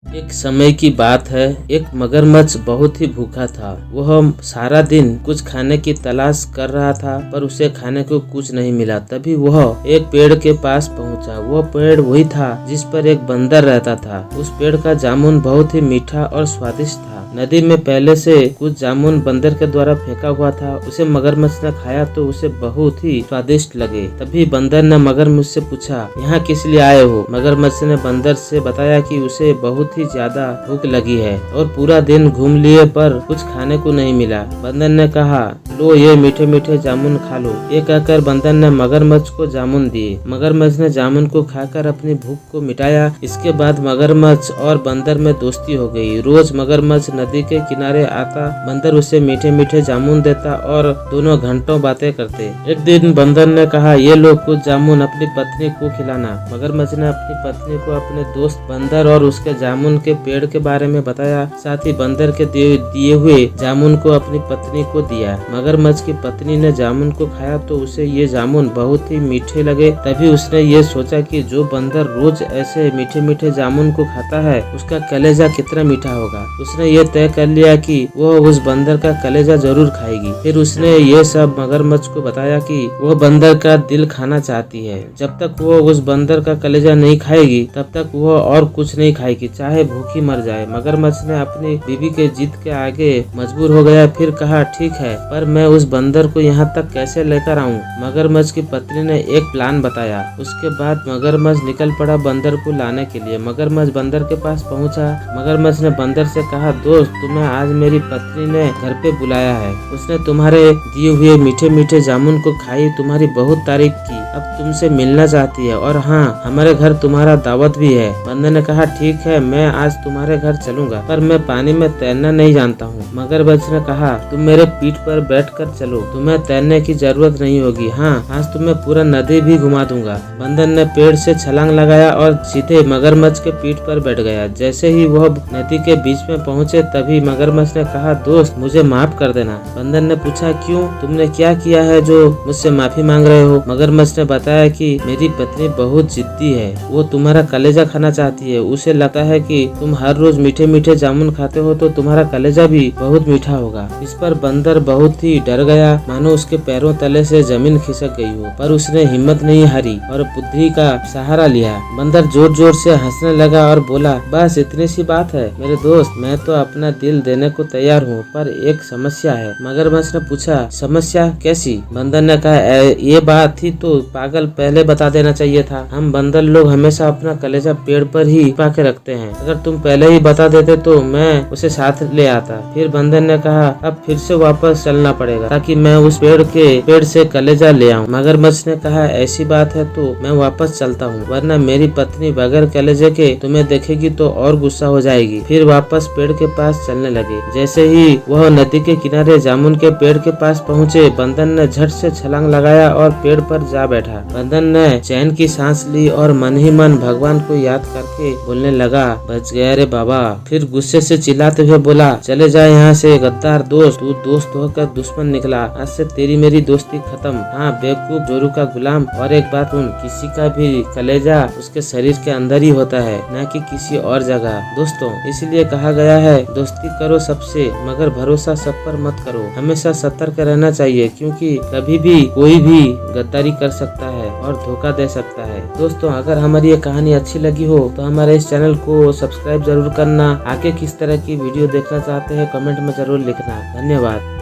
एक समय की बात है, एक मगरमच्छ बहुत ही भूखा था। वह सारा दिन कुछ खाने की तलाश कर रहा था, पर उसे खाने को कुछ नहीं मिला। तभी वह एक पेड़ के पास पहुंचा। वह पेड़ वही था जिस पर एक बंदर रहता था। उस पेड़ का जामुन बहुत ही मीठा और स्वादिष्ट था। नदी में पहले से कुछ जामुन बंदर के द्वारा फेंका हुआ था। उसे मगरमच्छ ने खाया तो उसे बहुत ही स्वादिष्ट लगे। तभी बंदर ने मगरमच्छ से पूछा, यहाँ किस लिए आए हो? मगरमच्छ ने बंदर से बताया कि उसे बहुत ही ज्यादा भूख लगी है और पूरा दिन घूम लिए पर कुछ खाने को नहीं मिला। बंदर ने कहा, लो ये मीठे मीठे जामुन खा लो। ये कहकर बंदर ने मगरमच्छ को जामुन दिए। मगरमच्छ ने जामुन को खाकर अपनी भूख को मिटाया। इसके बाद मगरमच्छ और बंदर में दोस्ती हो गई। रोज मगरमच्छ नदी के किनारे आता, बंदर उसे मीठे मीठे जामुन देता और दोनों घंटों बातें करते। एक दिन बंदर ने कहा, ये लो कुछ जामुन अपनी पत्नी को खिलाना। मगरमच्छ ने अपनी पत्नी को अपने दोस्त बंदर और उसके जामुन के पेड़ के बारे में बताया। साथ ही बंदर के दिए हुए जामुन को अपनी पत्नी को दिया। मगरमच्छ की पत्नी ने जामुन को खाया तो उसे ये जामुन बहुत ही मीठे लगे। तभी उसने ये सोचा कि जो बंदर रोज ऐसे मीठे मीठे जामुन को खाता है, उसका कलेजा कितना मीठा होगा। उसने ये तय कर लिया कि वह उस बंदर का कलेजा जरूर खाएगी। फिर उसने ये सब मगरमच्छ को बताया कि वह बंदर का दिल खाना चाहती है। जब तक वो उस बंदर का कलेजा नहीं खाएगी, तब तक वह और कुछ नहीं खाएगी, चाहे भूखी मर जाए। मगरमच्छ ने अपनी बीवी के जिद के आगे मजबूर हो गया। फिर कहा, ठीक है, पर मैं उस बंदर को यहाँ तक कैसे लेकर आऊँ? मगरमच्छ की पत्नी ने एक प्लान बताया। उसके बाद मगरमच्छ निकल पड़ा बंदर को लाने के लिए। मगरमच्छ बंदर के पास पहुँचा। मगरमच्छ ने बंदर से कहा, दोस्त, तुम्हें आज मेरी पत्नी ने घर पे बुलाया है। उसने तुम्हारे दिए हुए मीठे मीठे जामुन को खाई, तुम्हारी बहुत तारीफ की, अब तुमसे मिलना चाहती है और हाँ, हमारे घर तुम्हारा दावत भी है। बंदर ने कहा, ठीक है, मैं आज तुम्हारे घर चलूंगा, पर मैं पानी में तैरना नहीं जानता हूँ। मगरमच्छ ने कहा, तुम मेरे पीठ पर बैठकर चलो, तुम्हें तैरने की जरूरत नहीं होगी। हाँ, आज तुम्हें पूरा नदी भी घुमा दूंगा। बंदर ने पेड़ से छलांग लगाया और सीधे मगरमच्छ के पीठ पर बैठ गया। जैसे ही वह नदी के बीच में पहुँचे, तभी मगरमच्छ ने कहा, दोस्त, मुझे माफ कर देना। बंदर ने पूछा, क्यों? तुमने क्या किया है जो मुझसे माफी मांग रहे हो? मगरमच्छ ने बताया कि मेरी पत्नी बहुत जिद्दी है, वो तुम्हारा कलेजा खाना चाहती है। उसे लगता है कि तुम हर रोज मीठे मीठे जामुन खाते हो तो तुम्हारा कलेजा भी बहुत मीठा होगा। इस पर बंदर बहुत ही डर गया, मानो उसके पैरों तले से जमीन खिसक गई हो, पर उसने हिम्मत नहीं हारी और बुद्धि का सहारा लिया। बंदर जोर जोर से हंसने लगा और बोला, बस इतनी सी बात है मेरे दोस्त, मैं तो अपना दिल देने को तैयार हूँ, पर एक समस्या है। मगरमच्छ ने पूछा, समस्या कैसी? बंदर ने कहा, ये बात थी तो पागल, पहले बता देना चाहिए था। हम बंदर लोग हमेशा अपना कलेजा पेड़ पर ही छिपा के रखते हैं। अगर तुम पहले ही बता देते तो मैं उसे साथ ले आता। फिर बंदर ने कहा, अब फिर से वापस चलना पड़ेगा ताकि मैं उस पेड़ से कलेजा ले आऊं। मगरमच्छ ने कहा, ऐसी बात है तो मैं वापस चलता हूँ, वरना मेरी पत्नी बगैर कलेजे के तुम्हें देखेगी तो और गुस्सा हो जाएगी। फिर वापस पेड़ के पास चलने लगे। जैसे ही वह नदी के किनारे जामुन के पेड़ के पास पहुँचे, बंदर ने झट से छलांग लगाया और पेड़ पर जा बैठा। बंदर ने चैन की सांस ली और मन ही मन भगवान को याद करके बोलने लगा, बच गया रे बाबा। फिर गुस्से से चिल्लाते हुए बोला, चले जाए यहाँ से गद्दार दोस्त, तू दोस्त होकर दुश्मन निकला, आज से तेरी मेरी दोस्ती खत्म। हाँ बेवकूफ जोरू का गुलाम, और एक बात सुन, किसी का भी कलेजा उसके शरीर के अंदर ही होता है, न कि किसी और जगह। दोस्तों, इसलिए कहा गया है, दोस्ती करो सबसे, मगर भरोसा सब पर मत करो। हमेशा सतर्क रहना चाहिए, क्योंकि कभी भी कोई भी गद्दारी कर सकता है और धोखा दे सकता है। दोस्तों, अगर हमारी ये कहानी अच्छी लगी हो तो हमारे इस चैनल को सब्सक्राइब जरूर करना। आगे किस तरह की वीडियो देखना चाहते हैं कमेंट में जरूर लिखना। धन्यवाद।